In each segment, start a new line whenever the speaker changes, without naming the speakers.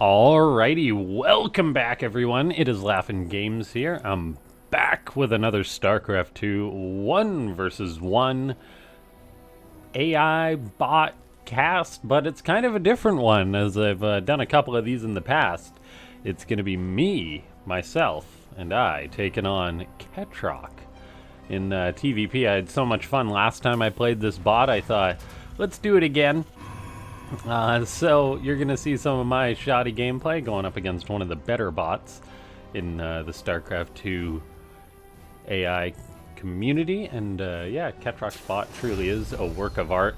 Alrighty, welcome back everyone. It is LaughNgamez here. I'm back with another Starcraft 2 1 versus 1 AI bot cast, but it's kind of a different one as I've done a couple of these in the past. It's going to be me, myself, and I taking on Ketroc in TVP. I had so much fun last time I played this bot, I thought, let's do it again. So you're going to see some of my shoddy gameplay going up against one of the better bots in the StarCraft 2 AI community. And yeah, Ketroc's bot truly is a work of art.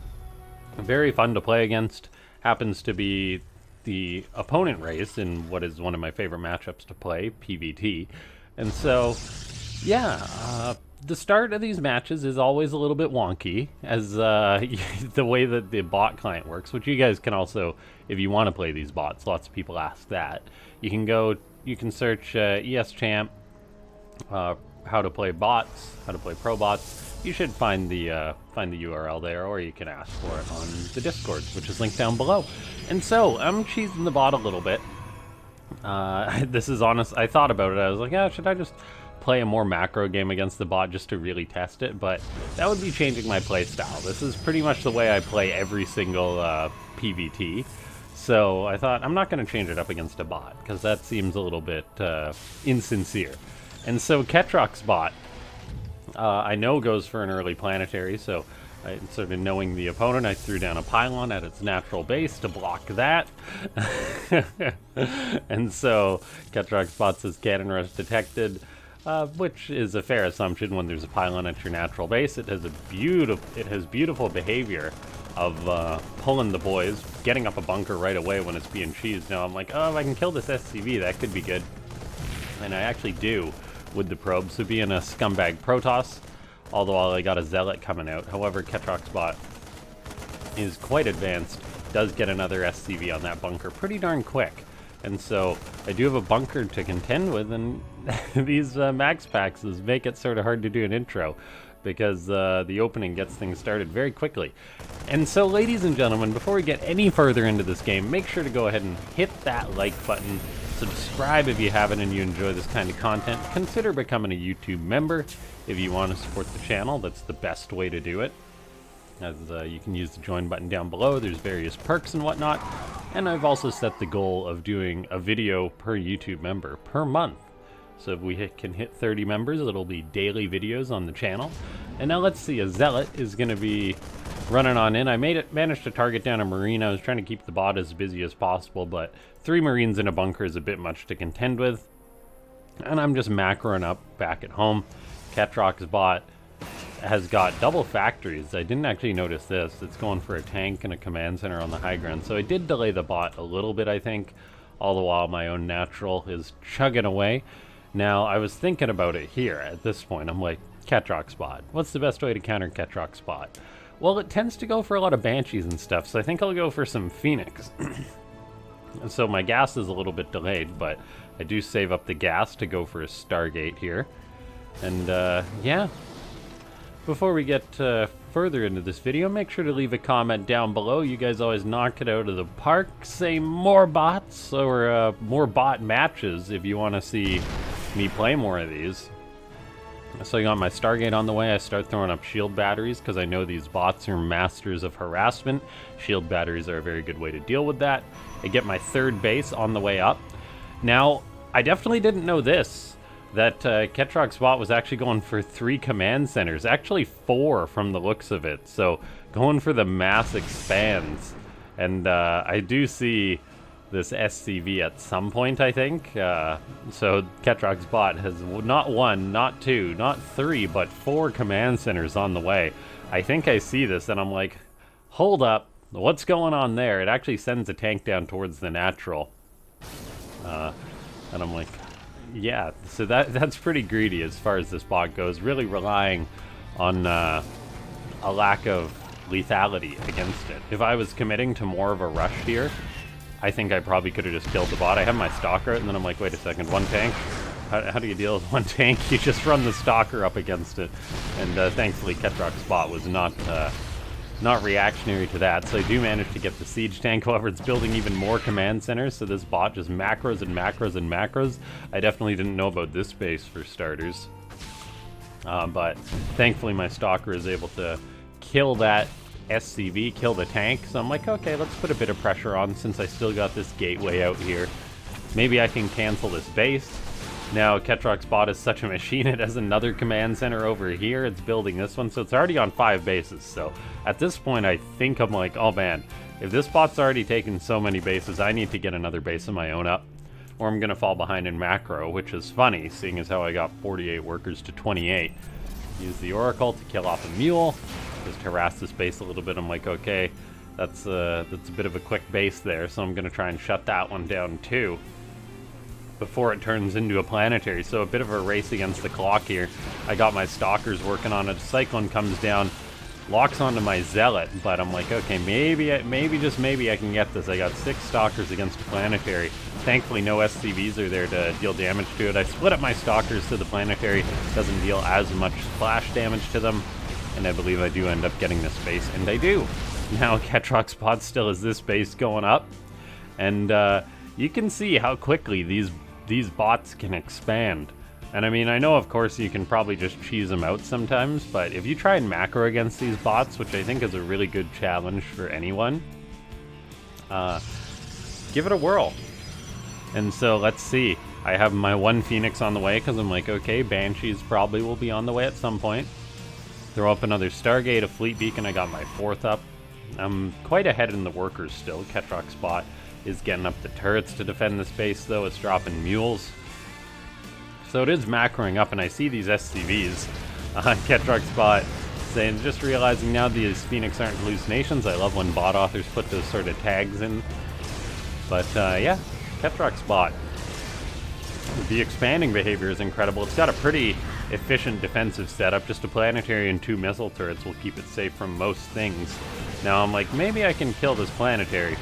Very fun to play against. Happens to be the opponent race in what is one of my favorite matchups to play, PvT. And so, yeah, the start of these matches is always a little bit wonky, as the way that the bot client works, which you guys can also, if you want to play these bots, lots of people ask that. You can search ES Champ, how to play bots, how to play pro bots. You should find the URL there, or you can ask for it on the Discord, which is linked down below. And so, I'm cheesing the bot a little bit. This is honest, I thought about it, I was like, yeah, should I just play a more macro game against the bot just to really test it? But that would be changing my play style. This is pretty much the way I play every single PvT. So I thought, I'm not going to change it up against a bot, because that seems a little bit insincere. And so Ketroc's bot, I know goes for an early planetary, so sort of knowing the opponent, I threw down a pylon at its natural base to block that. And so Ketroc's bot says cannon rush detected, which is a fair assumption when there's a pylon at your natural base. It has beautiful behavior of pulling the boys, getting up a bunker right away when it's being cheesed. Now I'm like, oh, if I can kill this SCV, that could be good. And I actually do with the probe, so being a scumbag Protoss, although I got a Zealot coming out. However, Ketroc's bot is quite advanced, does get another SCV on that bunker pretty darn quick. And so I do have a bunker to contend with, and these max packs make it sort of hard to do an intro, because the opening gets things started very quickly. And so, ladies and gentlemen, before we get any further into this game, make sure to go ahead and hit that like button, subscribe if you haven't and you enjoy this kind of content, consider becoming a YouTube member if you want to support the channel. That's the best way to do it, as you can use the join button down below. There's various perks and whatnot, and I've also set the goal of doing a video per YouTube member per month. So if we can hit 30 members, it'll be daily videos on the channel. And now let's see, a Zealot is going to be running on in. I managed to target down a Marine. I was trying to keep the bot as busy as possible, but 3 Marines in a bunker is a bit much to contend with. And I'm just macroing up back at home. Ketroc's bot has got double factories. I didn't actually notice this. It's going for a tank and a command center on the high ground. So I did delay the bot a little bit, I think, all the while my own natural is chugging away. Now, I was thinking about it here at this point. I'm like, Ketroc's bot. What's the best way to counter Ketroc's bot? Well, it tends to go for a lot of Banshees and stuff, so I think I'll go for some Phoenix. And so my gas is a little bit delayed, but I do save up the gas to go for a Stargate here. And yeah, before we get further into this video, make sure to leave a comment down below. You guys always knock it out of the park. Say more bots or more bot matches if you want to see me play more of these. So I got my Stargate on the way. I start throwing up shield batteries because I know these bots are masters of harassment. Shield batteries are a very good way to deal with that. I get my 3rd base on the way up. Now, I definitely didn't know this, that Ketroc's bot was actually going for 3 command centers. Actually 4 from the looks of it. So going for the mass expands. And I do see this SCV at some point, I think. So Ketroc's bot has not 1, not 2, not 3, but 4 command centers on the way. I think I see this and I'm like, hold up, what's going on there? It actually sends a tank down towards the natural. And I'm like, yeah, so that's pretty greedy as far as this bot goes, really relying on a lack of lethality against it. If I was committing to more of a rush here, I think I probably could have just killed the bot. I have my stalker, and then I'm like, wait a second, 1 tank? How do you deal with 1 tank? You just run the stalker up against it. And thankfully, Ketroc's bot was not not reactionary to that, so I do manage to get the siege tank. However, it's building even more command centers, so this bot just macros and macros and macros. I definitely didn't know about this base for starters. But thankfully my Stalker is able to kill that SCV, kill the tank, so I'm like, okay, let's put a bit of pressure on since I still got this gateway out here. Maybe I can cancel this base. Now, Ketroc's bot is such a machine, it has another command center over here. It's building this one, so it's already on 5 bases. So at this point, I think I'm like, oh man, if this bot's already taken so many bases, I need to get another base of my own up, or I'm going to fall behind in macro, which is funny, seeing as how I got 48 workers to 28. Use the Oracle to kill off a mule, just harass this base a little bit. I'm like, okay, that's a bit of a quick base there, so I'm going to try and shut that one down too, before it turns into a planetary. So a bit of a race against the clock here. I got my Stalkers working on it. Cyclone comes down, locks onto my Zealot, but I'm like, okay, maybe just maybe I can get this. I got 6 Stalkers against a planetary. Thankfully, no SCVs are there to deal damage to it. I split up my Stalkers so the planetary doesn't deal as much splash damage to them, and I believe I do end up getting this base, and I do. Now Ketroc's bot still has this base going up, and you can see how quickly these bots can expand. And I mean, I know of course you can probably just cheese them out sometimes, but if you try and macro against these bots, which I think is a really good challenge for anyone, give it a whirl. And so let's see. I have my 1 Phoenix on the way because I'm like, okay, Banshees probably will be on the way at some point. Throw up another Stargate, a Fleet Beacon. I got my 4th up. I'm quite ahead in the workers still. Ketroc's bot is getting up the turrets to defend this base, though. It's dropping mules. So it is macroing up, and I see these SCVs. Ketroc's bot saying, just realizing now these Phoenix aren't hallucinations. I love when bot authors put those sort of tags in. But yeah, Ketroc's bot. The expanding behavior is incredible. It's got a pretty efficient defensive setup. Just a planetary and 2 missile turrets will keep it safe from most things. Now I'm like, maybe I can kill this planetary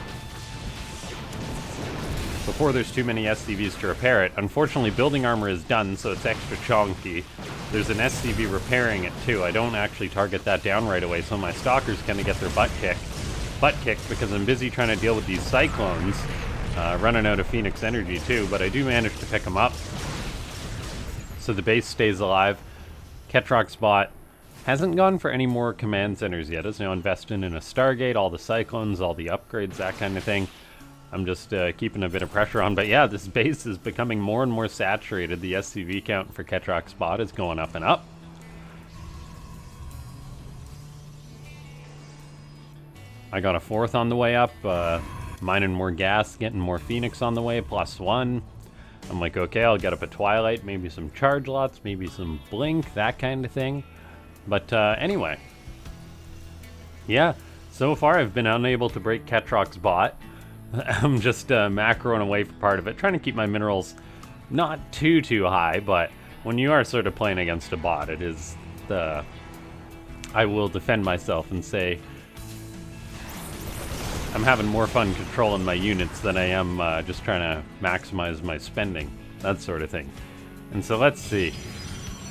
before there's too many SCVs to repair it. Unfortunately, building armor is done, so it's extra chonky. There's an SCV repairing it too. I don't actually target that down right away, so my Stalkers kind of get their butt kicked because I'm busy trying to deal with these Cyclones. Running out of Phoenix energy too, but I do manage to pick them up. So the base stays alive. Ketroc's bot hasn't gone for any more command centers yet. Is now investing in a Stargate, all the Cyclones, all the upgrades, that kind of thing. I'm just keeping a bit of pressure on. But yeah, this base is becoming more and more saturated. The SCV count for Ketroc's bot is going up and up. I got a 4th on the way up. Mining more gas, getting more Phoenix on the way, +1. I'm like, okay, I'll get up a Twilight, maybe some charge lots, maybe some Blink, that kind of thing. But anyway. Yeah, so far I've been unable to break Ketroc's bot. I'm just macroing away for part of it, trying to keep my minerals not too high, but when you are sort of playing against a bot, it is the... I will defend myself and say I'm having more fun controlling my units than I am just trying to maximize my spending, that sort of thing. And so let's see.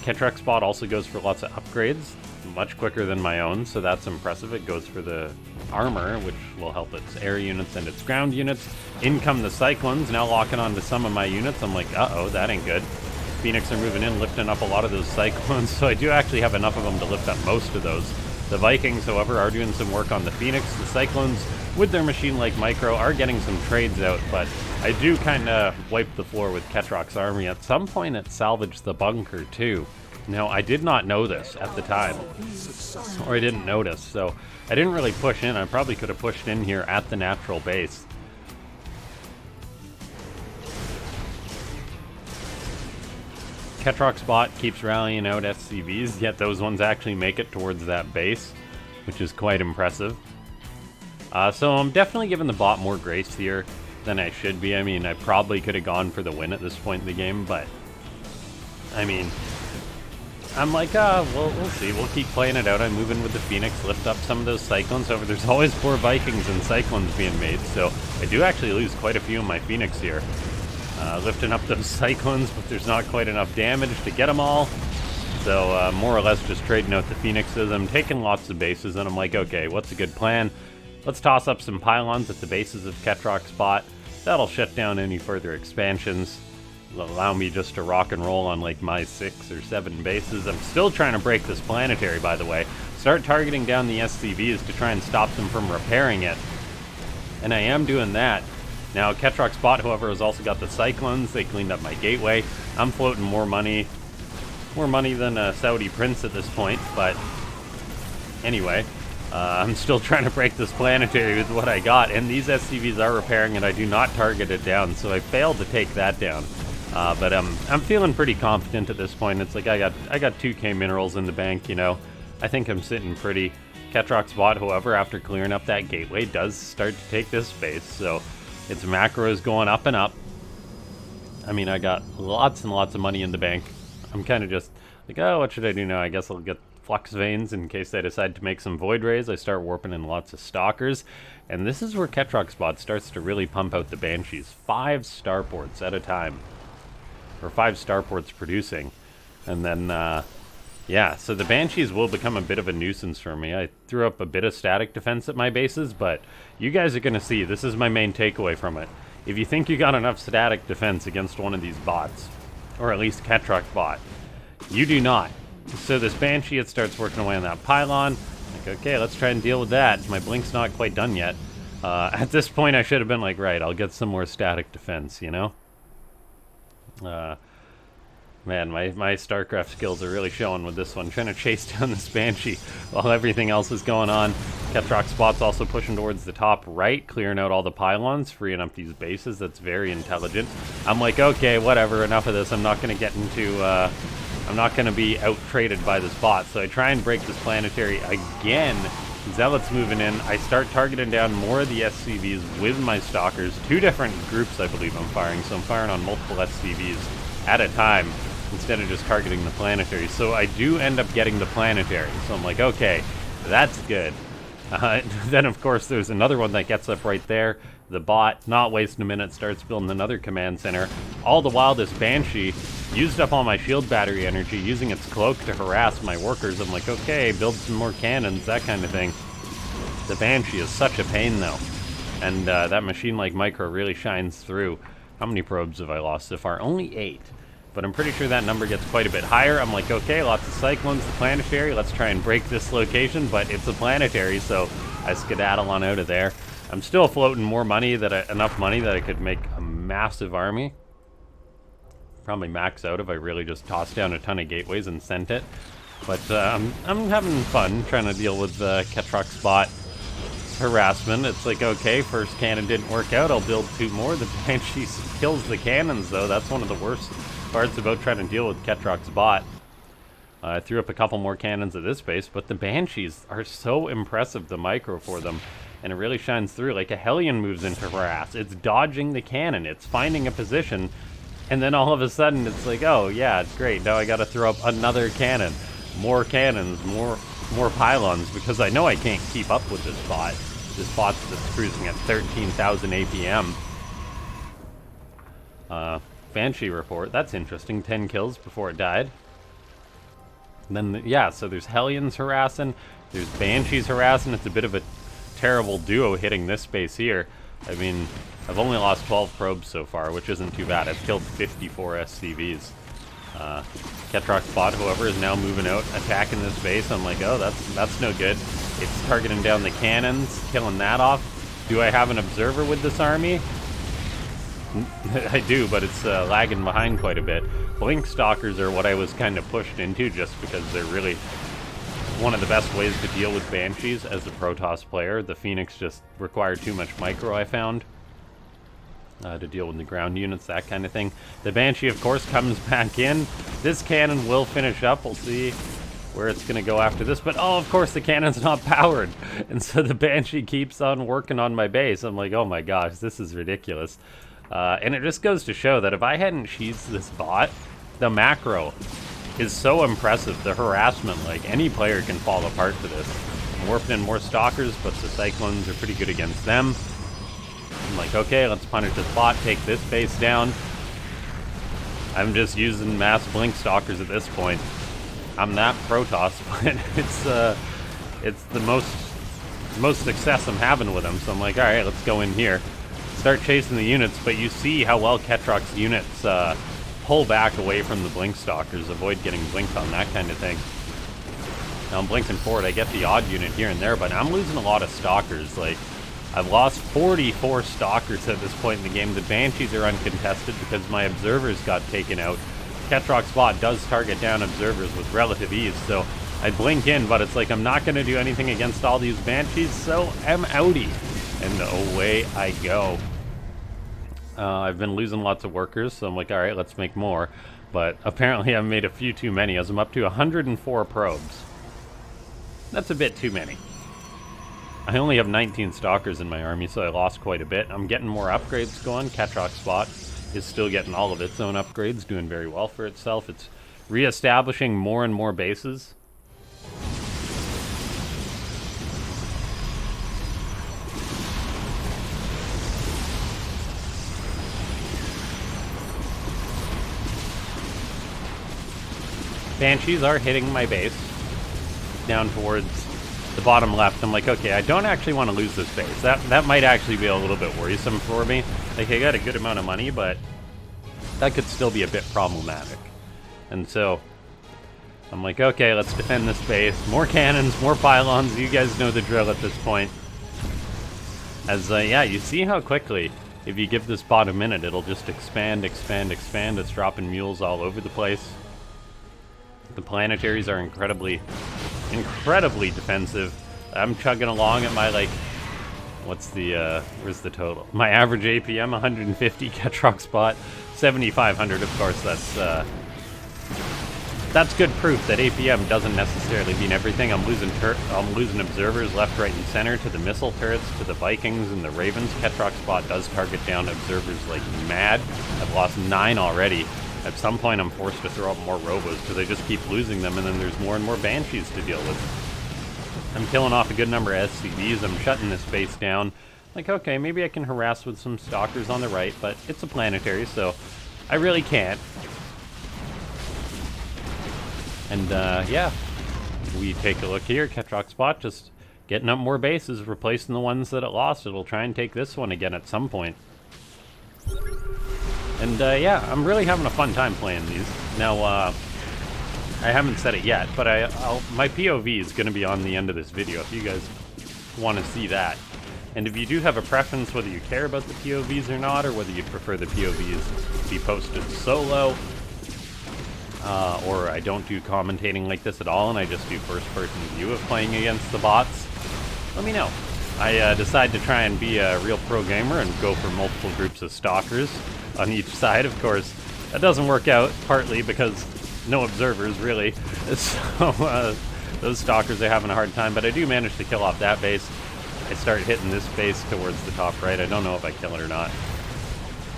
Ketroc's bot also goes for lots of upgrades, much quicker than my own, so that's impressive. It goes for the armor, which will help its air units and its ground units. In come the Cyclones, now locking onto some of my units. I'm like, uh-oh, that ain't good. Phoenix are moving in, lifting up a lot of those Cyclones, so I do actually have enough of them to lift up most of those. The Vikings, however, are doing some work on the Phoenix. The Cyclones, with their machine-like micro, are getting some trades out, but I do kind of wipe the floor with Ketroc's army. At some point, it salvaged the bunker, too. Now, I did not know this at the time, or I didn't notice, so I didn't really push in. I probably could have pushed in here at the natural base. Ketroc's bot keeps rallying out SCVs, yet those ones actually make it towards that base, which is quite impressive. So I'm definitely giving the bot more grace here than I should be. I mean, I probably could have gone for the win at this point in the game, but I mean, I'm like, we'll see. We'll keep playing it out. I'm moving with the Phoenix, lift up some of those Cyclones. However, there's always 4 Vikings and Cyclones being made, so I do actually lose quite a few of my Phoenix here. Lifting up those Cyclones, but there's not quite enough damage to get them all. So more or less just trading out the Phoenixes. I'm taking lots of bases, and I'm like, okay, what's a good plan? Let's toss up some pylons at the bases of Ketroc's spot. That'll shut down any further expansions. It'll allow me just to rock and roll on like my 6 or 7 bases. I'm still trying to break this planetary, by the way. Start targeting down the SCVs to try and stop them from repairing it. And I am doing that. Now, Ketroc's bot, however, has also got the Cyclones. They cleaned up my gateway. I'm floating more money than a Saudi prince at this point, but anyway, I'm still trying to break this planetary with what I got, and these SCVs are repairing, and I do not target it down, so I failed to take that down. But I'm feeling pretty confident at this point. It's like I got 2k minerals in the bank, you know. I think I'm sitting pretty. Ketroc's bot, however, after clearing up that gateway, does start to take this space, so its macro is going up and up. I mean, I got lots and lots of money in the bank. I'm kind of just like, oh, what should I do now? I guess I'll get flux veins in case I decide to make some void rays. I start warping in lots of stalkers, and this is where Ketroc's bot starts to really pump out the Banshees. 5 starports at a time, or 5 starports producing, and then yeah, so the Banshees will become a bit of a nuisance for me. I threw up a bit of static defense at my bases, but you guys are going to see, this is my main takeaway from it. If you think you got enough static defense against one of these bots, or at least Ketroc bot, you do not. So this Banshee, it starts working away on that pylon. Like, okay, let's try and deal with that. My blink's not quite done yet. At this point, I should have been like, right, I'll get some more static defense, you know? Man, my Starcraft skills are really showing with this one. Trying to chase down this Banshee while everything else is going on. Ketroc's bot's also pushing towards the top right, clearing out all the pylons, freeing up these bases. That's very intelligent. I'm like, okay, whatever, enough of this. I'm not going to get into... I'm not going to be out-traded by this bot. So I try and break this planetary again. Zealot's moving in. I start targeting down more of the SCVs with my stalkers. 2 different groups, I believe, I'm firing. So I'm firing on multiple SCVs at a time, instead of just targeting the planetary. So I do end up getting the planetary. So I'm like, okay, that's good. Then, of course, there's another one that gets up right there. The bot, not wasting a minute, starts building another command center. All the while, this Banshee used up all my shield battery energy, using its cloak to harass my workers. I'm like, okay, build some more cannons, that kind of thing. The Banshee is such a pain, though. And that machine-like micro really shines through. How many probes have I lost so far? Only 8. But I'm pretty sure that number gets quite a bit higher. I'm like, okay, lots of Cyclones, the planetary. Let's try and break this location, but it's a planetary, so I skedaddle on out of there. I'm still floating more money, enough money that I could make a massive army. Probably max out if I really just tossed down a ton of gateways and sent it. But I'm having fun trying to deal with the Ketroc's bot harassment. It's like, okay, first cannon didn't work out, I'll build 2 more. The Banshee kills the cannons, though. That's one of the worst parts about trying to deal with Ketroc's bot. I threw up a couple more cannons at this base, but the Banshees are so impressive, the micro for them, and it really shines through. Like, a Hellion moves into harass. It's dodging the cannon. It's finding a position, and then all of a sudden it's like, oh, yeah, it's great. Now I gotta throw up another cannon. More cannons, more pylons, because I know I can't keep up with this bot. This bot that's cruising at 13,000 APM. Banshee report. That's interesting. 10 kills before it died. And then, yeah, so there's Hellions harassing. There's Banshees harassing. It's a bit of a terrible duo hitting this space here. I mean, I've only lost 12 probes so far, which isn't too bad. I've killed 54 SCVs. Ketroc's bot, however, is now moving out, attacking this base. I'm like, oh, that's no good. It's targeting down the cannons, killing that off. Do I have an observer with this army? I do, but it's lagging behind quite a bit. Blink Stalkers are what I was kind of pushed into, just because they're really one of the best ways to deal with Banshees as a Protoss player. The Phoenix just required too much micro, I found, to deal with the ground units, that kind of thing. The Banshee, of course, comes back in. This cannon will finish up. We'll see where it's going to go after this. But, oh, of course, the cannon's not powered. And so the Banshee keeps on working on my base. I'm like, oh my gosh, this is ridiculous. And it just goes to show that if I hadn't cheesed this bot, the macro is so impressive. The harassment, like, any player can fall apart for this. I'm warping in more Stalkers, but the Cyclones are pretty good against them. I'm like, okay, let's punish this bot, take this base down. I'm just using mass Blink Stalkers at this point. I'm that Protoss, but it's the most success I'm having with him. So I'm like, all right, let's go in here, start chasing the units. But you see how well Ketroc's units pull back away from the blink stalkers, avoid getting blinked on, that kind of thing. Now I'm blinking forward. I get the odd unit here and there, but I'm losing a lot of stalkers. Like, I've lost 44 stalkers at this point in the game. The Banshees are uncontested because my observers got taken out. Ketroc's bot does target down observers with relative ease, so I blink in, but it's like I'm not going to do anything against all these Banshees, so I'm outie. And away I go. I've been losing lots of workers, so I'm like, alright, let's make more. But apparently I've made a few too many, as I'm up to 104 probes. That's a bit too many. I only have 19 stalkers in my army, so I lost quite a bit. I'm getting more upgrades going. Ketroc's bot is still getting all of its own upgrades, doing very well for itself. It's re-establishing more and more bases. Banshees are hitting my base down towards the bottom left. I'm like, okay, I don't actually want to lose this base. That might actually be a little bit worrisome for me. Like, I got a good amount of money, but that could still be a bit problematic. And so I'm like, okay, let's defend this base. More cannons, more pylons. You guys know the drill at this point. As, yeah, you see how quickly, if you give this bot a minute, it'll just expand, expand, expand. It's dropping mules all over the place. The planetaries are incredibly defensive. I'm chugging along at my, like, what's the, where's the total? My average APM, 150, Ketroc spot, 7,500. Of course, that's good proof that APM doesn't necessarily mean everything. I'm losing observers left, right, and center to the missile turrets, to the Vikings and the Ravens. Ketroc spot does target down observers like mad. I've lost 9 already. At some point, I'm forced to throw up more robos because I just keep losing them, and then there's more and more Banshees to deal with. I'm killing off a good number of SCVs. I'm shutting this base down. Like, okay, maybe I can harass with some stalkers on the right, but it's a planetary, so I really can't. And, yeah, we take a look here. Ketroc spot just getting up more bases, replacing the ones that it lost. It'll try and take this one again at some point. And, yeah, I'm really having a fun time playing these. Now, I haven't said it yet, but my POV is going to be on the end of this video if you guys want to see that. And if you do have a preference, whether you care about the POVs or not, or whether you prefer the POVs be posted solo, or I don't do commentating like this at all, and I just do first-person view of playing against the bots, let me know. I decided to try and be a real pro gamer and go for multiple groups of stalkers on each side. Of course, that doesn't work out, partly because no observers, really. So, those stalkers are having a hard time, but I do manage to kill off that base. I start hitting this base towards the top right. I don't know if I kill it or not.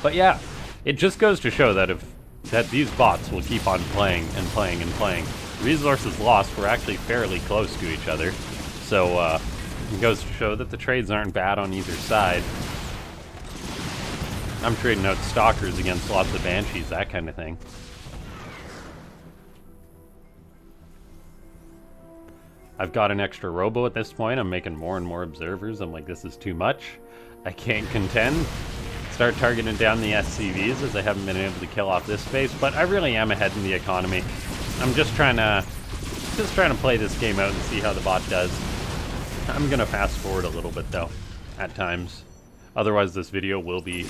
But yeah, it just goes to show that these bots will keep on playing and playing and playing. Resources lost, we're actually fairly close to each other. So, it goes to show that the trades aren't bad on either side. I'm trading out stalkers against lots of Banshees, that kind of thing. I've got an extra robo at this point. I'm making more and more observers. I'm like, this is too much. I can't contend. Start targeting down the SCVs as I haven't been able to kill off this base, but I really am ahead in the economy. I'm just trying to play this game out and see how the bot does. I'm gonna fast forward a little bit though, at times. Otherwise this video will be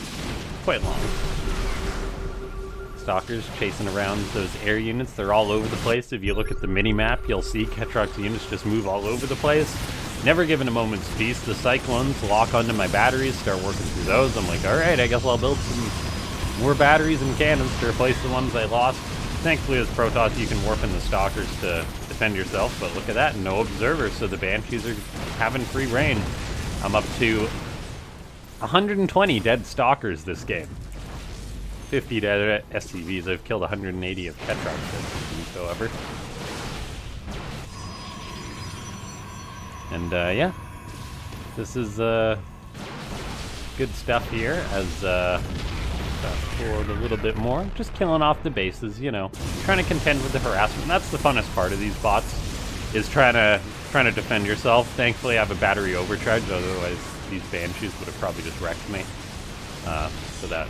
quite long. Stalkers chasing around those air units. They're all over the place. If you look at the mini-map, you'll see Ketroc's units just move all over the place. Never given a moment's peace. The Cyclones lock onto my batteries, start working through those. I'm like, alright, I guess I'll build some more batteries and cannons to replace the ones I lost. Thankfully, as Protoss, you can warp in the Stalkers to defend yourself, but look at that, no observers, so the Banshees are having free reign. I'm up to 120 dead Stalkers this game. 50 dead SCVs. I've killed 180 of Ketroc SCVs, however. And, yeah. This is, good stuff here, as, Forward a little bit more, just killing off the bases, you know, trying to contend with the harassment. That's the funnest part of these bots, is trying to defend yourself. Thankfully, I have a battery overcharge, otherwise these Banshees would have probably just wrecked me. So that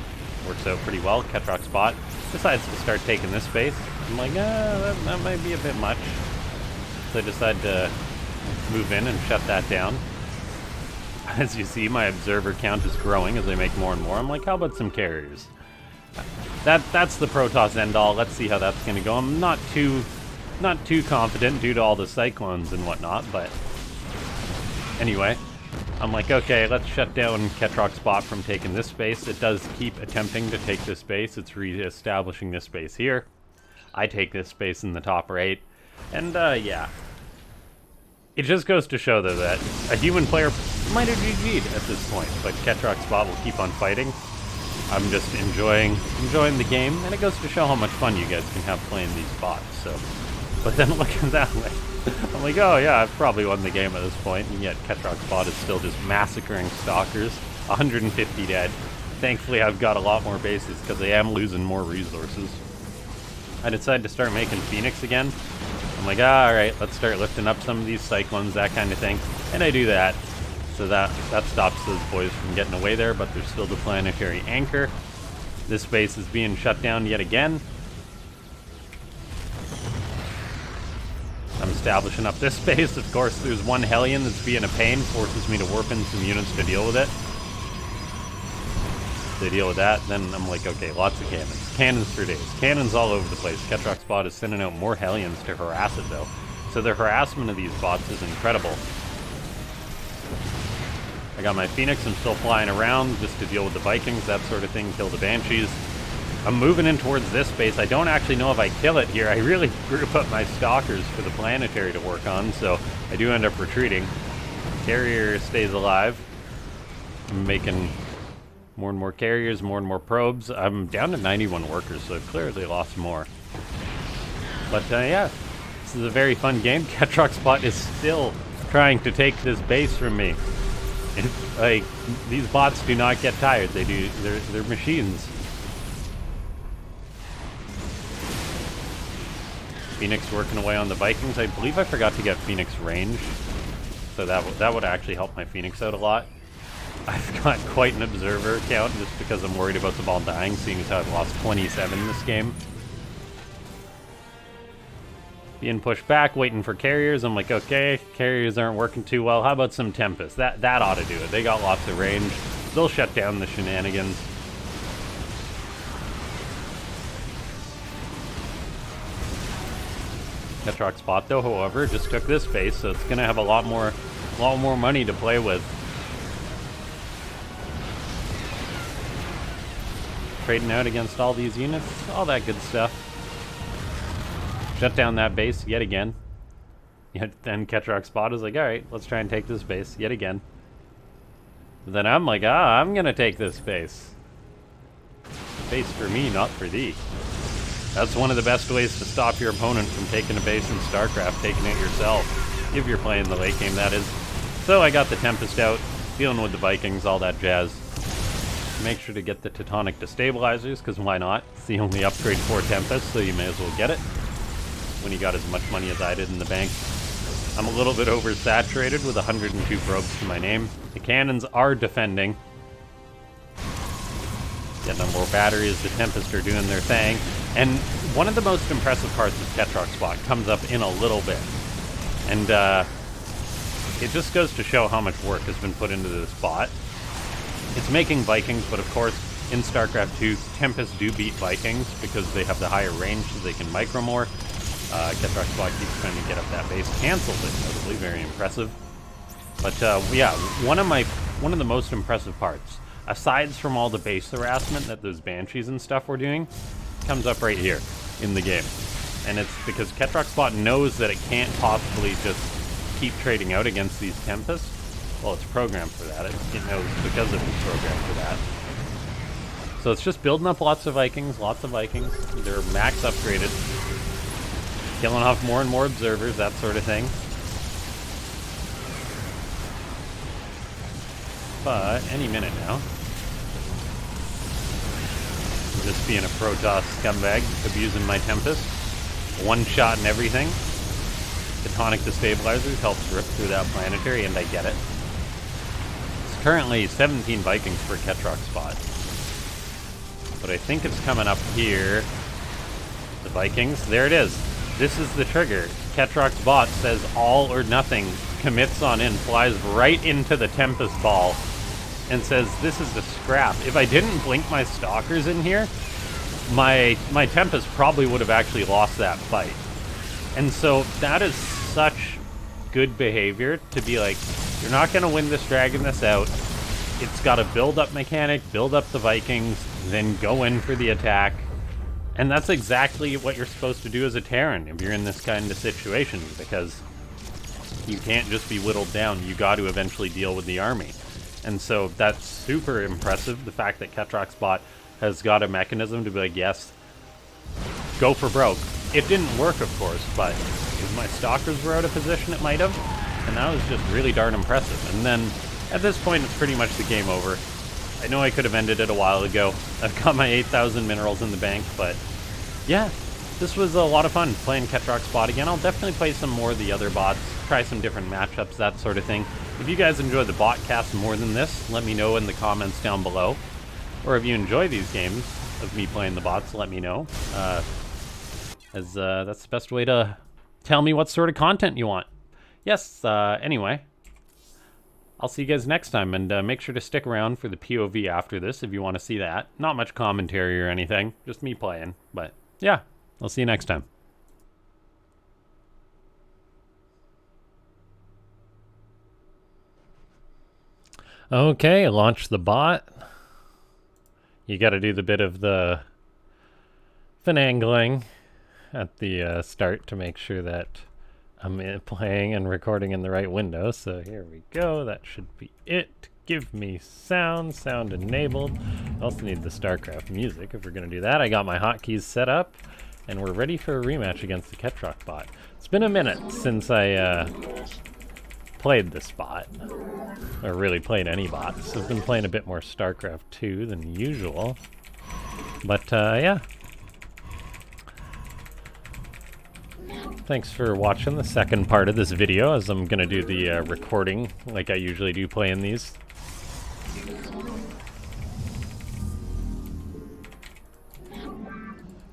works out pretty well. Ketroc's bot decides to start taking this base. I'm like, that might be a bit much. So I decide to move in and shut that down. As you see, my observer count is growing as I make more and more. I'm like, how about some carriers? That's the Protoss end all. Let's see how that's going to go. I'm not too confident due to all the cyclones and whatnot, but anyway, I'm like, okay, let's shut down Ketroc's bot from taking this base. It does keep attempting to take this base. It's re-establishing this base here. I take this base in the top right, and yeah. It just goes to show, though, that a human player might have GG'd at this point, but Ketroc's bot will keep on fighting. I'm just enjoying the game, and it goes to show how much fun you guys can have playing these bots, so. But then look at that way. I'm like, oh yeah, I've probably won the game at this point, and yet Ketroc's bot is still just massacring stalkers. 150 dead. Thankfully, I've got a lot more bases, because I am losing more resources. I decided to start making Phoenix again. I'm like, alright, let's start lifting up some of these cyclones, that kind of thing. And I do that. So that stops those boys from getting away there, but there's still the planetary anchor. This base is being shut down yet again. I'm establishing up this base. Of course, there's one Hellion that's being a pain, forces me to warp in some units to deal with it. To deal with that, then I'm like, okay, lots of cannons. Cannons for days. Cannons all over the place. Ketroc's bot is sending out more Hellions to harass it, though. So the harassment of these bots is incredible. I got my Phoenix. I'm still flying around just to deal with the Vikings, that sort of thing, kill the Banshees. I'm moving in towards this base. I don't actually know if I kill it here. I really group up my stalkers for the planetary to work on, so I do end up retreating. Carrier stays alive. I'm making more and more carriers, more and more probes. I'm down to 91 workers, so I've clearly lost more. But yeah, this is a very fun game. Ketroc's bot is still trying to take this base from me. It's like, these bots do not get tired. They're machines. Phoenix working away on the Vikings. I believe I forgot to get Phoenix range, so that would actually help my Phoenix out a lot. I've got quite an observer count just because I'm worried about them all dying, seeing as how I've lost 27 this game. Being pushed back, waiting for carriers. I'm like, okay, carriers aren't working too well. How about some Tempest? That ought to do it. They got lots of range. They'll shut down the shenanigans. Ketroc's bot, though, however, just took this base, so it's going to have a lot more money to play with. Trading out against all these units, all that good stuff. Shut down that base yet again. Yet then Ketroc's bot is like, alright, let's try and take this base yet again. But then I'm like, I'm going to take this base. Base for me, not for thee. That's one of the best ways to stop your opponent from taking a base in Starcraft, taking it yourself. If you're playing the late game, that is. So I got the Tempest out, dealing with the Vikings, all that jazz. Make sure to get the Teutonic Destabilizers, because why not? It's the only upgrade for Tempest, so you may as well get it. When you got as much money as I did in the bank. I'm a little bit oversaturated with 102 probes to my name. The cannons are defending. Getting more batteries, the Tempest are doing their thing. And one of the most impressive parts of Ketroc's bot comes up in a little bit. And it just goes to show how much work has been put into this bot. It's making Vikings, but of course, in StarCraft 2, Tempests do beat Vikings because they have the higher range, so they can micro more. Ketroc's bot keeps trying to get up that base, cancels it, notably, very impressive. But yeah, one of the most impressive parts, aside from all the base harassment that those Banshees and stuff were doing, comes up right here in the game. And it's because Ketroc's bot knows that it can't possibly just keep trading out against these Tempests. Well, it's programmed for that. It knows because of it's programmed for that. So it's just building up lots of Vikings. They're max upgraded. Killing off more and more observers, that sort of thing. But any minute now. just being a Protoss scumbag, abusing my Tempest. One shot and everything. The tonic destabilizers helps rip through that planetary, and I get it. It's currently 17 Vikings per Ketroc spot. But I think it's coming up here. The Vikings, there it is. This is the trigger. Ketroc's bot says all or nothing, commits on in, flies right into the Tempest ball, and says this is the scrap. If I didn't blink my Stalkers in here, my Tempest probably would have actually lost that fight. And so that is such good behavior to be like, you're not going to win this, dragging this out. It's got a build-up mechanic, build up the Vikings, then go in for the attack. And that's exactly what you're supposed to do as a Terran if you're in this kind of situation, because you can't just be whittled down. You got to eventually deal with the army. And so that's super impressive, the fact that Ketroc's bot has got a mechanism to be like, yes, go for broke. It didn't work, of course, but if my Stalkers were out of position, it might have. And that was just really darn impressive. And then, at this point, it's pretty much the game over. I know I could have ended it a while ago. I've got my 8,000 minerals in the bank, but yeah, this was a lot of fun playing Ketroc's bot again. I'll definitely play some more of the other bots, try some different matchups, that sort of thing. If you guys enjoy the bot cast more than this, let me know in the comments down below. Or if you enjoy these games of me playing the bots, let me know. As that's the best way to tell me what sort of content you want. Yes, anyway, I'll see you guys next time, and make sure to stick around for the POV after this if you want to see that. Not much commentary or anything, just me playing, but yeah, I'll see you next time. Okay, launch the bot. You got to do the bit of the finagling at the start to make sure that I'm playing and recording in the right window. So here we go. That should be it. Give me sound. Sound enabled. I also need the Starcraft music if we're going to do that. I got my hotkeys set up, and we're ready for a rematch against the Ketroc bot. It's been a minute since I played this bot, or really played any bots. I've been playing a bit more Starcraft 2 than usual, but yeah. Thanks for watching the second part of this video, as I'm gonna do the recording like I usually do playing these.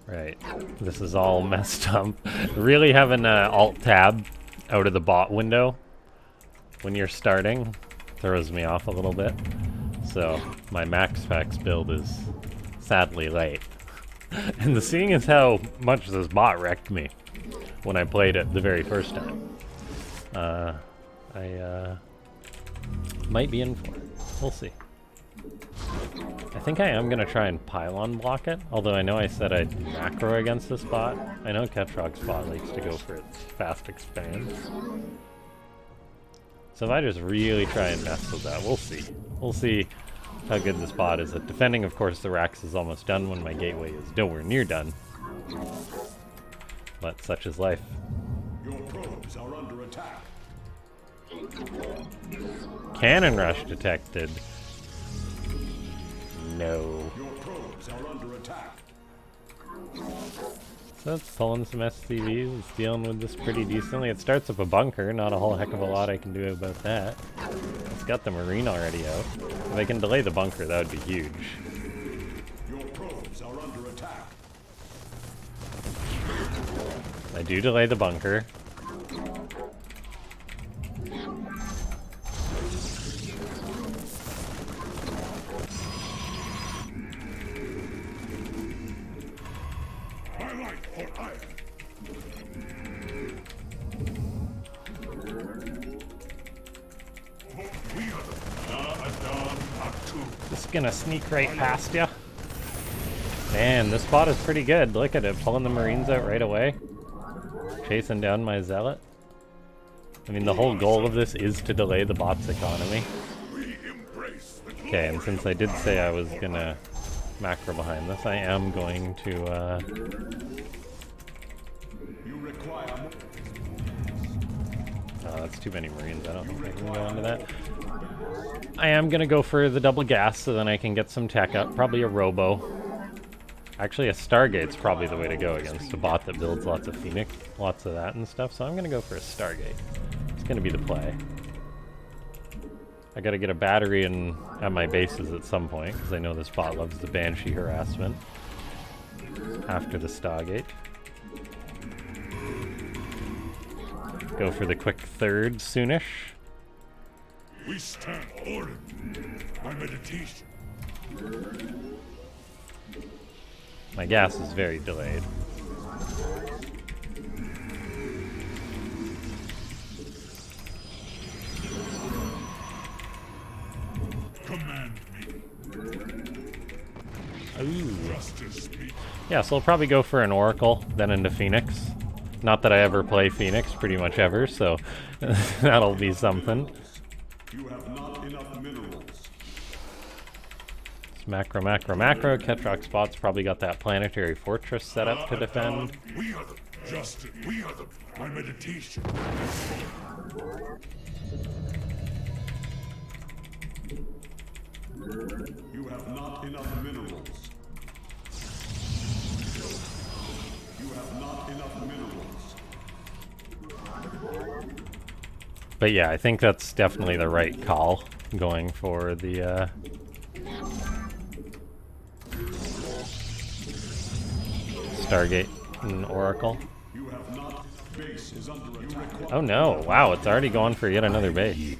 Right, this is all messed up. Really having Alt-Tab out of the bot window when you're starting throws me off a little bit. So my max fax build is sadly late. And the seeing is how much this bot wrecked me when I played it the very first time. I might be in for it. We'll see. I think I am gonna try and pylon block it, although I know I said I'd macro against this bot. I know Ketroc's bot likes to go for its fast expands. So if I just really try and mess with that, we'll see. We'll see how good this bot is at defending. Of course, the Rax is almost done when my gateway is nowhere near done. But such is life.
Your probes are under attack.
Cannon rush detected. No.
Your probes are under attack.
So it's pulling some SCVs. It's dealing with this pretty decently. It starts up a bunker. Not a whole heck of a lot I can do about that. It's got the Marine already out. If I can delay the bunker, that would be huge.
Your probes are under attack.
I do delay the bunker.
My life for iron. We are
Just gonna sneak right past ya. Man, this spot is pretty good. Look at it, pulling the Marines out right away. Chasing down my Zealot. I mean, the whole goal of this is to delay the bot's economy. Okay, and since I did say I was gonna macro behind this, I am going to, oh, that's too many Marines. I don't think I can go into that. I am gonna go for the double gas so then I can get some tech up. Probably a robo. Actually, a Stargate's probably the way to go against a bot that builds lots of Phoenix, lots of that and stuff, so I'm gonna go for a Stargate. It's gonna be the play. I gotta get a battery in at my bases at some point, because I know this bot loves the Banshee harassment after the Stargate. Go for the quick third soonish.
We stand ordered. My meditation.
My gas is very delayed.
Command me.
Ooh.
Justice speak.
Yeah, so I'll probably go for an Oracle, then into Phoenix. Not that I ever play Phoenix, pretty much ever, so that'll be something.
You have not enough minerals.
It's macro, macro, macro. Ketroc spot's probably got that planetary fortress set up to defend.
We are the justice. We are the my meditation. You have not enough minerals. You have not enough minerals.
But yeah, I think that's definitely the right call, going for the Stargate and Oracle.
You have not. Base is under attack.
Oh no, wow, it's already going for yet another base.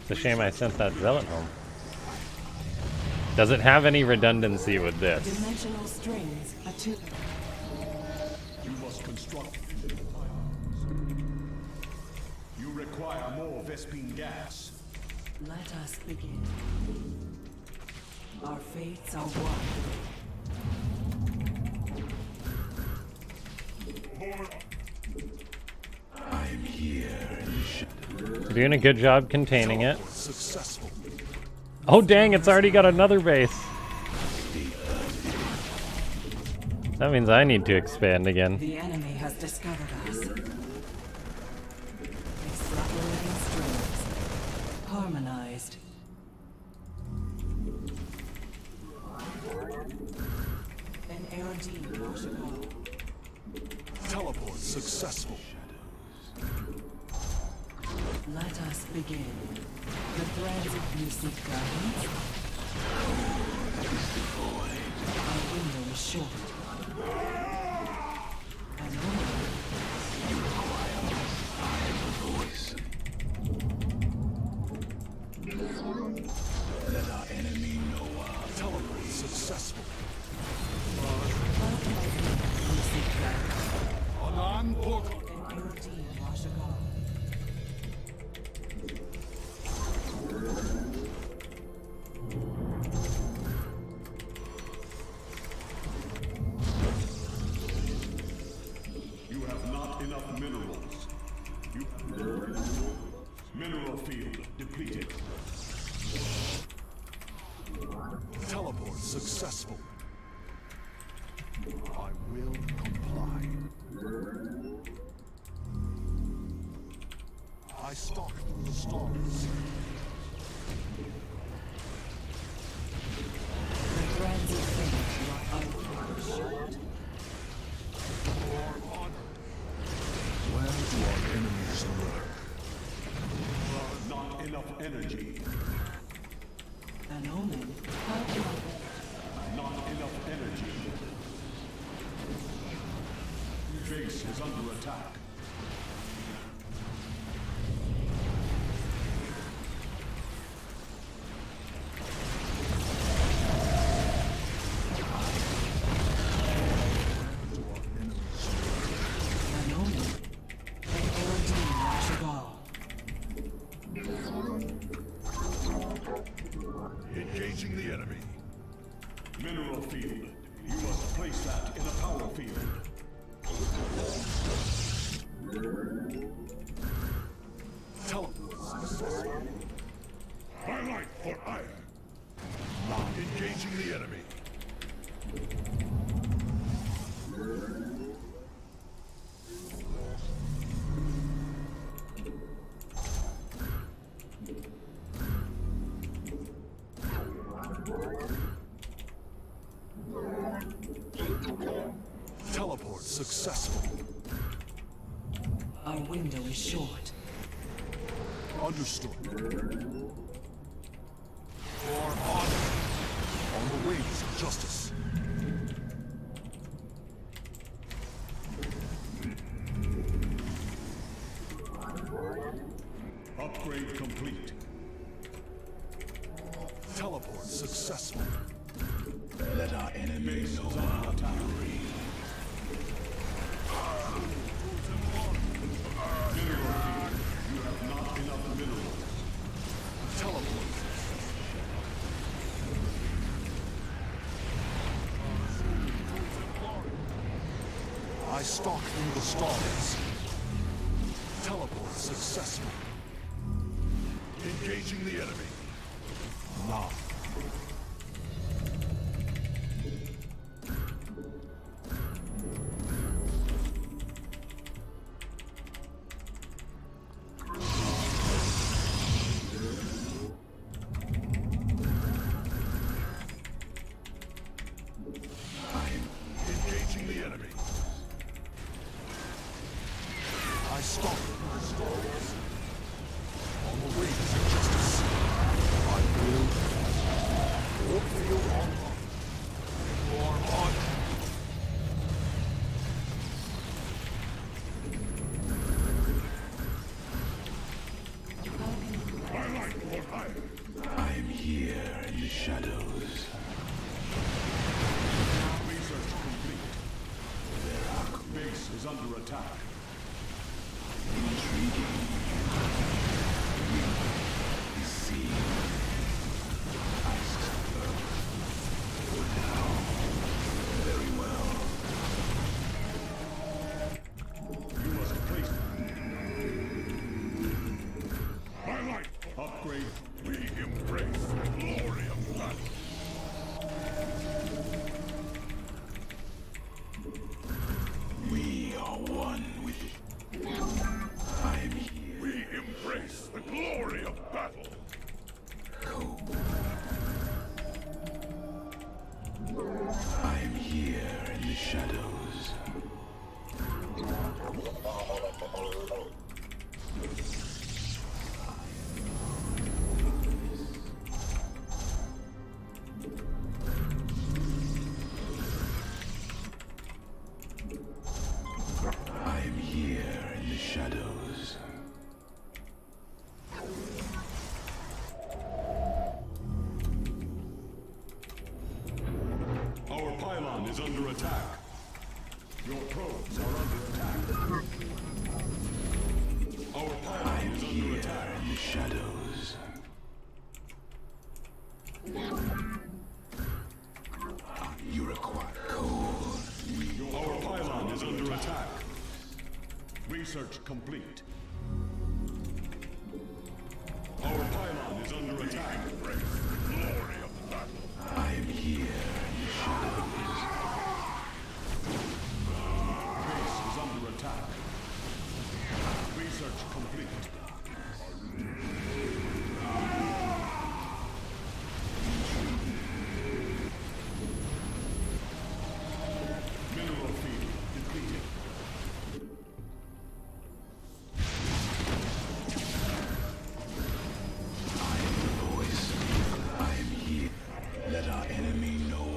It's a shame I sent that Zealot home. Does it have any redundancy with this?
Dimensional strings attuned.
You must construct. You require more Vespine gas.
Let us begin. Our fates are one.
I'm here.
We're doing a good job containing it.
Successful.
Oh dang, it's already got another base. That means I need to expand again.
The enemy has discovered us. Extrapolating strings. Harmonized. An Aerodine Washington.
Teleport successful.
Let us begin. The threads of you seek guidance. Our window is short. And
Let our enemy know our teleport successful.
you seek guidance.
Anan portal.
An Aerodine Washington.
You have not enough minerals. You mineral field depleted. Teleport successful. I will comply. I stalk through the storms.
The threads of fate are unfinished.
For honor. Where do our enemies lurk? Not enough energy.
An omen.
Not enough energy. Base is under attack.
An omen. An Aerodine Washington.
Engaging the enemy. Mineral field. You must place that in a power field. Teleport successful. Highlight for iron. Engaging the enemy. Teleport successful.
Our window is short.
Understood. For honor. On the wings of justice. Upgrade complete. Teleport successful. Let our enemies know our fury. Mineral field. You have not enough minerals. Teleport. I stalk through the stars. Teleport successful. Engaging the enemy. Now. Engaging the enemy. I stalk through the stars. On the wings of justice. I will. Warfield on. For honor. I'm here in the shadows. Research complete. Their base is under attack. Intriguing. You see. I suffer. For now. Very well. You must place. My life. Upgrade. We embrace the glory of battle. We are one with it. I'm here. We embrace the glory of battle. Cope. I'm here in the shadows. I'm here in the shadows. Our pylon is under attack. Your probes are under attack. Our pylon is under attack. In the shadows. You require cold. Our pylon is under attack. Research complete. Our pylon is under attack. Glory of the battle. I am here in the shadows. Base is under attack. Research complete. Mineral field depleted. I am the voice. I am here. Let our enemy know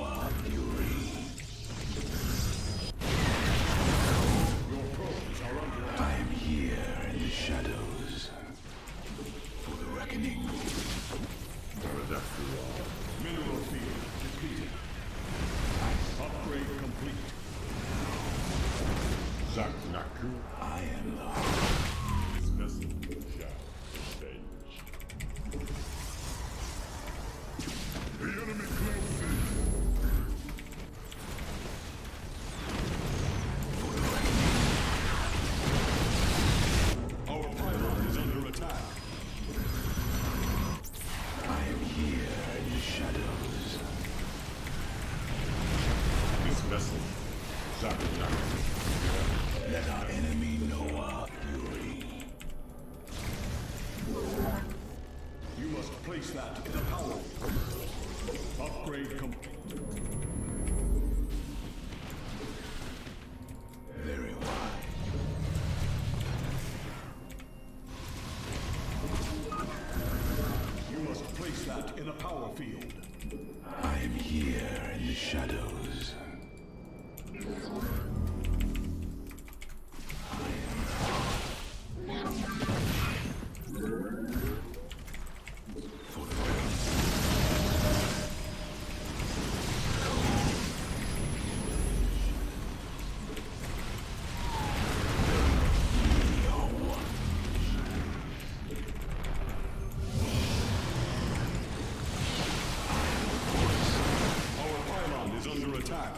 attack.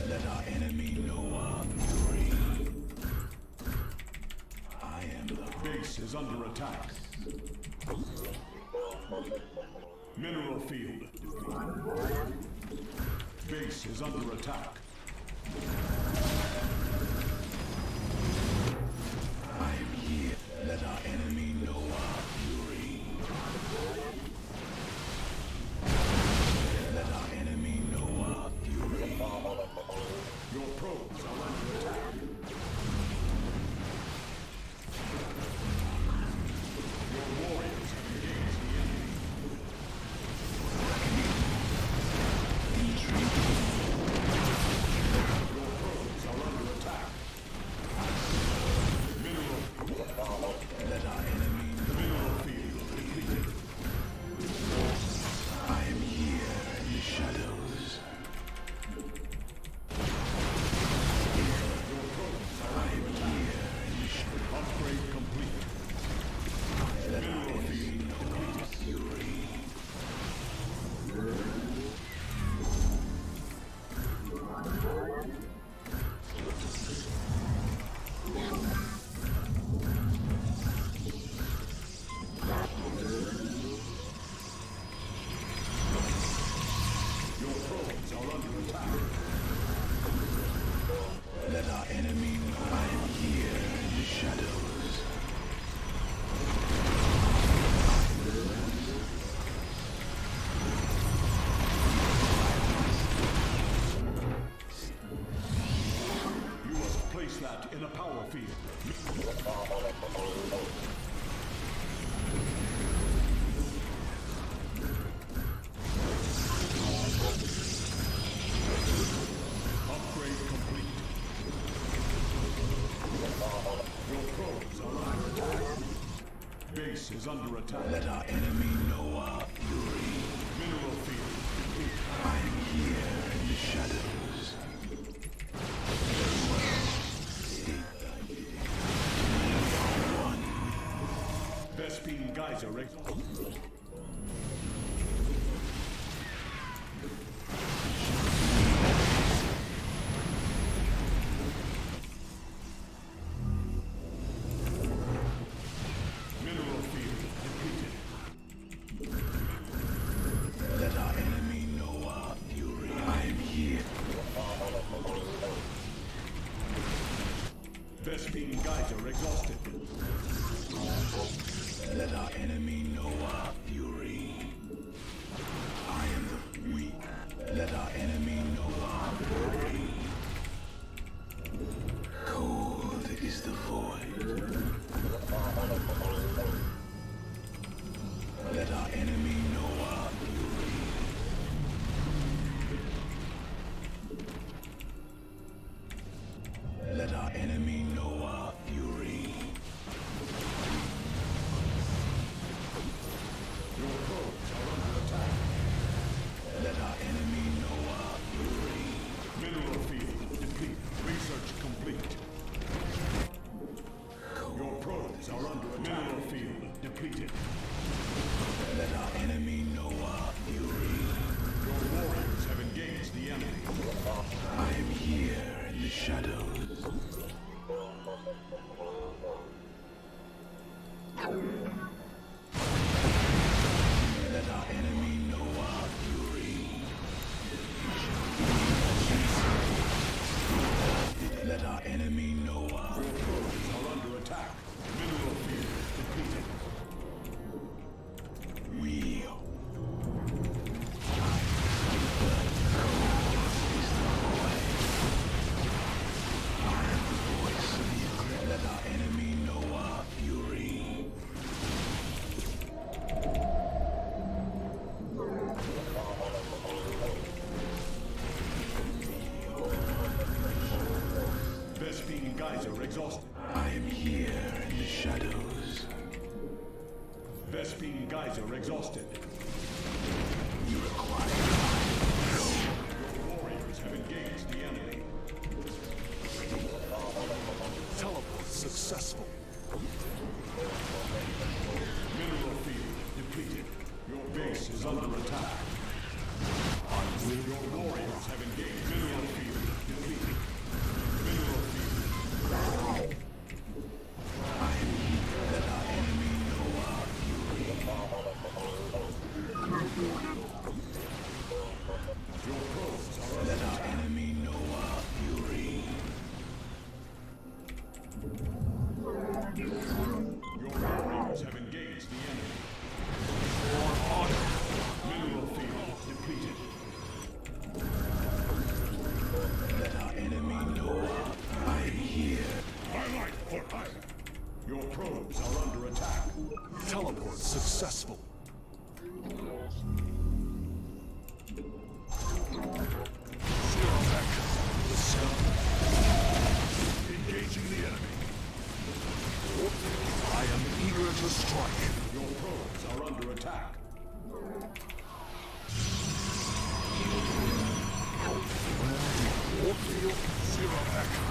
Let our enemy know our fury. I am the base is under attack. Mineral field. Base is under attack. I am here. Let our enemy know our fury. Let our enemy know our fury. Your probes are under attack. Your warriors have engaged the enemy. Your probes are under attack. Mineral. Let our enemy know. Mineral field depleted. I am here in the shadows. Your probes are under attack. Upgrade complete. Let our enemy know our fury. Your probes are under attack. Let our enemy know I am here in the shadows. You must place that in a power field. Upgrade complete. Your probes are under attack. Base is under attack. Let our enemy know our fury. Mineral field complete. I am here in the shadows. Vespine Geyser Mineral field depleted. Let our enemy know our fury. I am here. Vespine Geyser exhausted. Let our enemy know our fury. I am the weak. Let our enemy know our fury. Cold is the void. Let our enemy know our fury. Let our enemy know our fury. Your probes are under attack. Let our enemy know our fury. Mineral field depleted. Research complete. Your probes are under attack. Mineral field depleted. Let our enemy know our fury. Your warriors have engaged the enemy. I am here in the shadows. Let our enemy know our fury. Let our enemy know our fury. Your probes are under attack. Mineral field depleted. We let our enemy know our fury. Vespine Geyser exhausted. I am here in the shadows. Vespine Geyser exhausted. You require your warriors have engaged the enemy. Teleport successful. Mineral is under attack. Your warriors have engaged mineral field depleted. Mineral field.
Let our enemy know our fury.
Your probes are
Let our enemy know our fury.
Your warriors have engaged the enemy. For honor. Mineral field depleted.
Let our enemy know I am here.
I like for hire. Your probes are under attack. Teleport successful. Zero action. The sun. Engaging the enemy. I am eager to strike. Your probes are under attack. Zero action.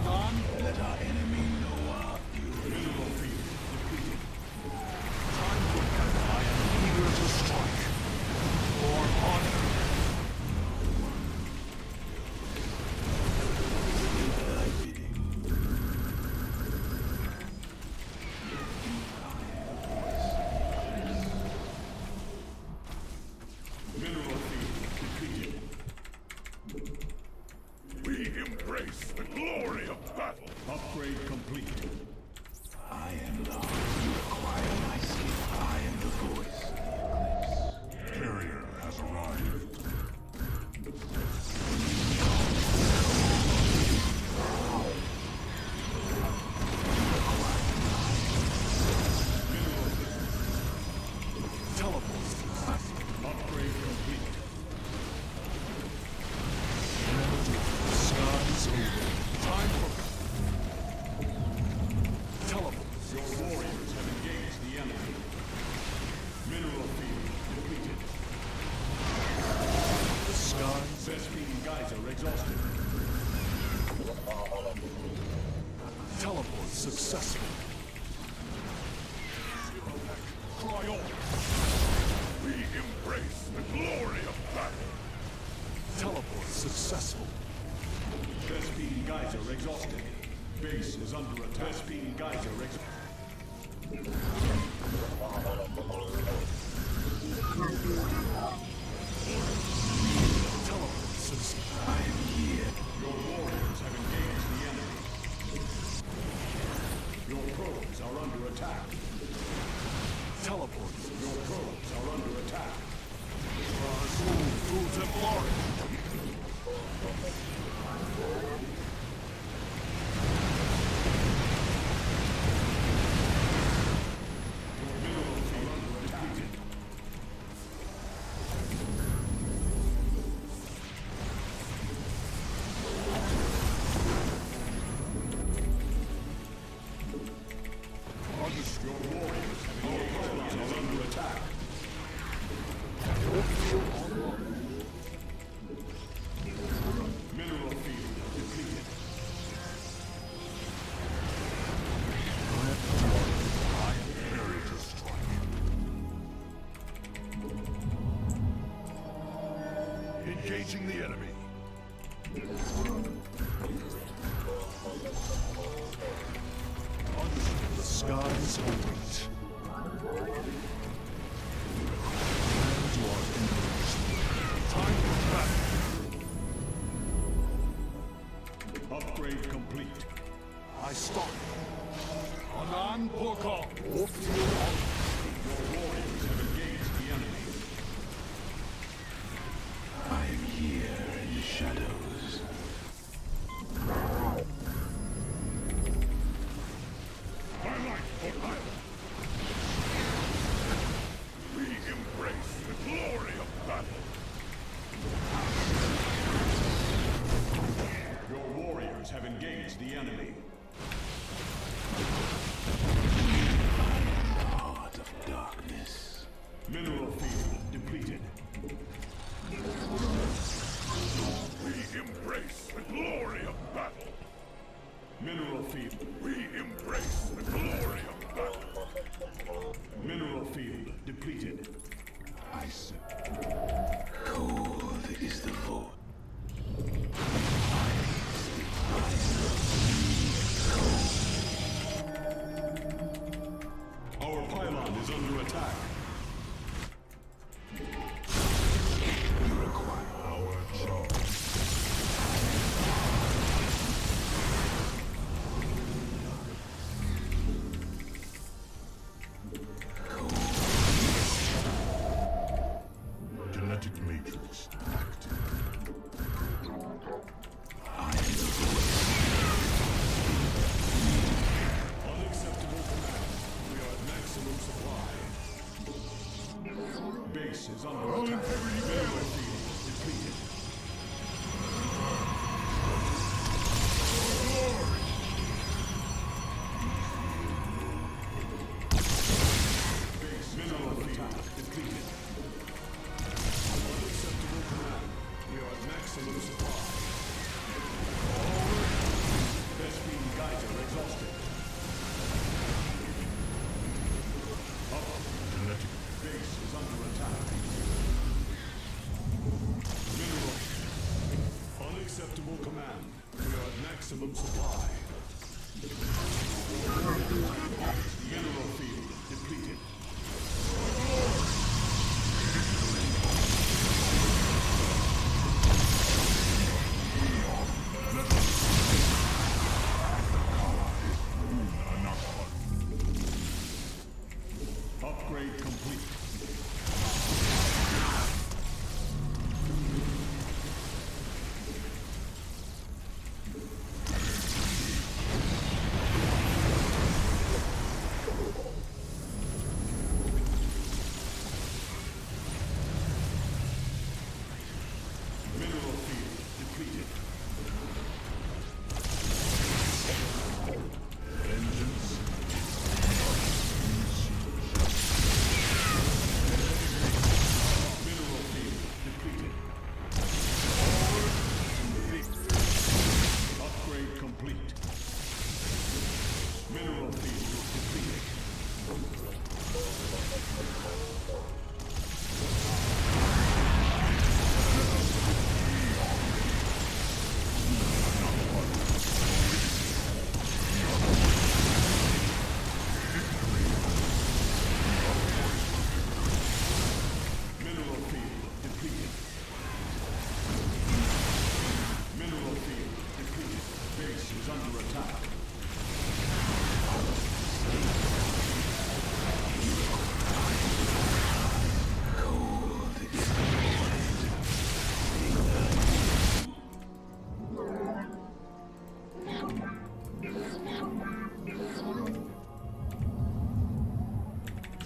On.
Let our enemy know our fury.
Mineral field depleted. Time for battle. I am eager to strike. For honor.
Thy bidding.
Mineral field depleted. We embrace the glory of battle. Upgrade complete.
I am love. You acquire my skill. I am the voice.
Carrier has arrived. Teleport. Upgrade complete. The sky's over. Time for teleport. Your warriors have engaged the enemy. Mineral field depleted. The skies. Vespine geyser exhausted. Teleport successful. Cry on. We embrace the glory of battle. Teleport successful. Vespine geyser exhausted. Base is under attack. Vespine geyser exhausted. Teleport successful.
I am here.
Your warriors have engaged the enemy. Your probes are under attack. Teleport. Your probes are under attack. Fools and glory. Mineral field depleted. Your warriors have engaged are under attack. Mineral field depleted. I am ready to strike. Engaging the enemy. Under the skies await. You are engaged. Time for battle. Upgrade complete. I stop. Anan Porkal. Your warriors have engaged the enemy.
I am here in the shadows.
My life for hire. is under attack.
You require our charge.
Genetic matrix active. Unacceptable command. We are at maximum supply. Base is under attack. Mineral field depleted. Base mineral field depleted. Unacceptable command. We are at maximum supply. Best beam geyser exhausted. Genetic base is under attack. Mineral. Unacceptable command. We are at maximum supply. Mineral field depleted. Upgrade complete. Mineral field depleted. Vengeance. Mineral field depleted. Upgrade complete. Mineral field depleted. Mineral field depleted. Mineral field depleted. Base is under attack.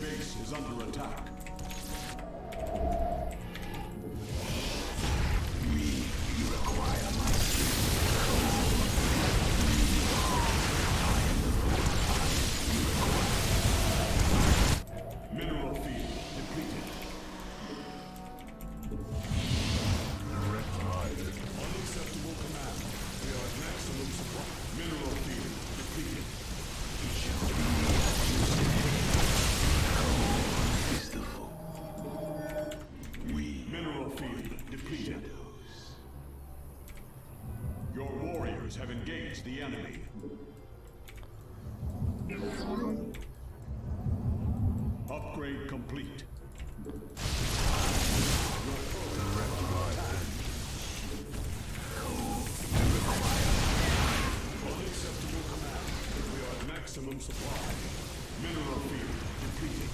Base is under attack.
You require my
Mineral field depleted. Unacceptable command. We are at maximum supply. Mineral field depleted. Mineral field depleted. Your warriors have engaged the enemy. Upgrade complete. Unacceptable command. We are at maximum supply. Mineral field depleted.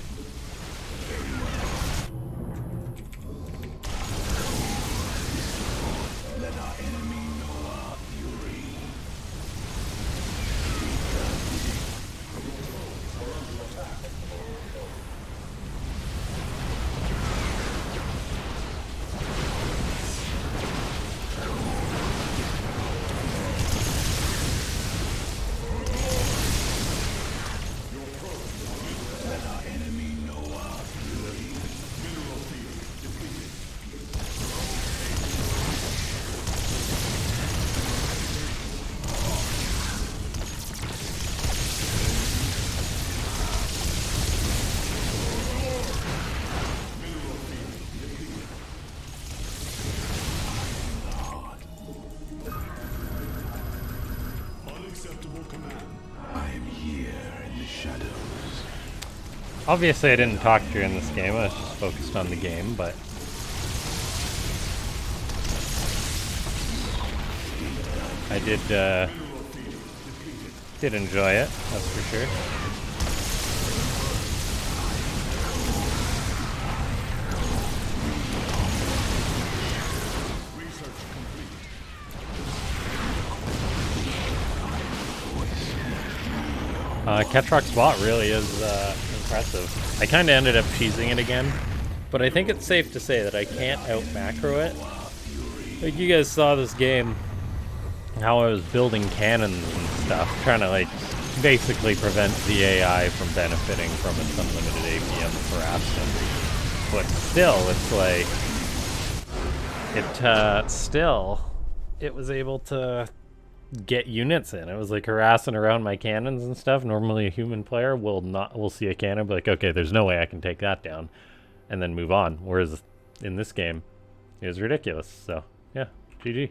Let our enemy know our fury.
Obviously I didn't talk during this game, I was just focused on the game, but I did enjoy it, that's for sure. Ketroc's bot really is impressive. I kind of ended up cheesing it again, but I think it's safe to say that I can't out macro it. Like, you guys saw this game, how I was building cannons and stuff, trying to like basically prevent the AI from benefiting from its unlimited APM of harassment. But still, it's like it was able to get units in. It was like harassing around my cannons and stuff. Normally a human player will see a cannon, be like, okay, there's no way I can take that down, and then move on. Whereas in this game, it was ridiculous. So yeah, GG.